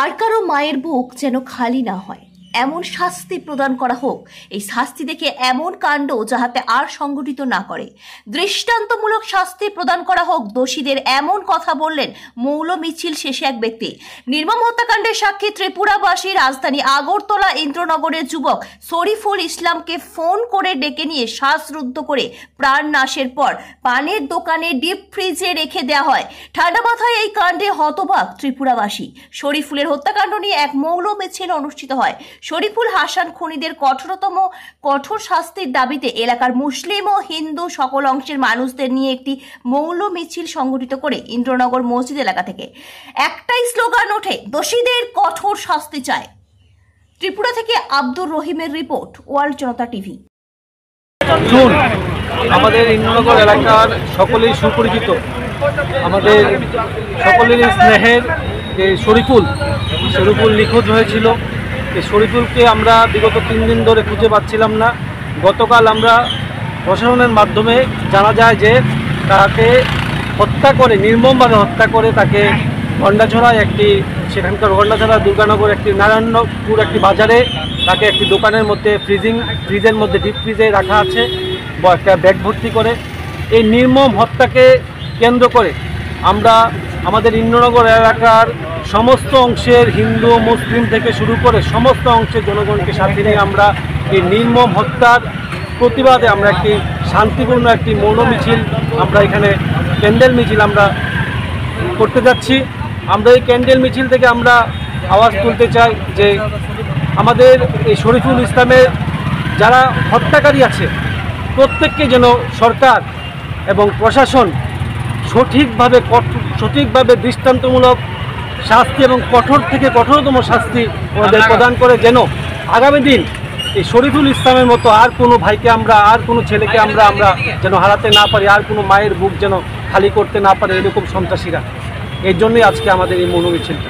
আর কারো মায়ের বুক যেন খালি না হয় এমন শাস্তি প্রদান করা হোক। এই শাস্তি দেখে এমন কাণ্ড যাহাতে আর সংগঠিত না করে, দৃষ্টান্তমূলক শাস্তি প্রদান করা হোক দোষীদের, এমন কথা বললেন মৌল মিছিল শেষে এক ব্যক্তি। নির্মম হত্যাকাণ্ডের সাক্ষী ত্রিপুরাবাসী রাজধানী আগরতলা ইন্দ্রনগরের যুবক শরীফুল ইসলামকে ফোন করে ডেকে নিয়ে শ্বাসরুদ্ধ করে প্রাণ নাশের পর পানের দোকানে ডিপ ফ্রিজে রেখে দেওয়া হয়। ঠান্ডা মাথায় এই কাণ্ডে হতবাক ত্রিপুরাবাসী। শরীফুলের হত্যাকাণ্ড নিয়ে এক মৌল মিছিল অনুষ্ঠিত হয়। শরীফুল হাসান খুনিদের কঠোর শাস্তির দাবিতে এলাকার মুসলিম ও হিন্দু সকল অংশের মানুষদের নিয়ে একটি মৌল মিছিল সংগঠিত করে ইন্দ্রনগর মসজিদ এলাকা থেকে একটাই স্লোগান ওঠে, দোষীদের কঠোর শাস্তি চায়। ত্রিপুরা থেকে আব্দুর রহিমের রিপোর্ট, ওয়ার্ল্ড জনতা টিভি। আমাদের ইন্দ্রনগর এলাকার সকলেই সুপরিচিত, আমাদের সকলের স্নেহের যে শরীফুল নিখোঁজ হয়েছিল। এই শরীফুলকে আমরা বিগত 3 দিন ধরে খুঁজে পাচ্ছিলাম না। গতকাল আমরা প্রশাসনের মাধ্যমে জানা যায় যে তাকে হত্যা করে, নির্মমভাবে হত্যা করে তাকে গন্ডাছড়ায় সেখানকার গন্ডাছড়া দুর্গানগর একটি নারায়ণপুর একটি বাজারে তাকে একটি দোকানের মধ্যে ফ্রিজের মধ্যে ডিপ ফ্রিজে রাখা আছে বা একটা ব্যাগ ভর্তি করে। এই নির্মম হত্যাকে কেন্দ্র করে আমরা আমাদের ইন্দ্রনগর এলাকার সমস্ত অংশের হিন্দু মুসলিম থেকে শুরু করে সমস্ত অংশের জনগণকে সাথে নিয়ে আমরা এই নির্মম হত্যার প্রতিবাদে আমরা একটি শান্তিপূর্ণ একটি মৌন মিছিল, আমরা এখানে ক্যান্ডেল মিছিল আমরা করতে যাচ্ছি। আমরা এই ক্যান্ডেল মিছিল থেকে আমরা আওয়াজ তুলতে চাই যে আমাদের এই শরীফুল ইসলামের যারা হত্যাকারী আছে প্রত্যেককে যেন সরকার এবং প্রশাসন সঠিকভাবে দৃষ্টান্তমূলক শাস্তি এবং কঠোর থেকে কঠোরতম শাস্তি ওদের প্রদান করে, যেন আগামী দিন এই শরীফুল ইসলামের মতো আর কোনো ভাইকে আর কোনো ছেলেকে আমরা যেন হারাতে না পারি, আর কোনো মায়ের বুক যেন খালি করতে না পারে এরকম সন্ত্রাসীরা। এর জন্যই আজকে আমাদের এই মৌন মিছিলটা।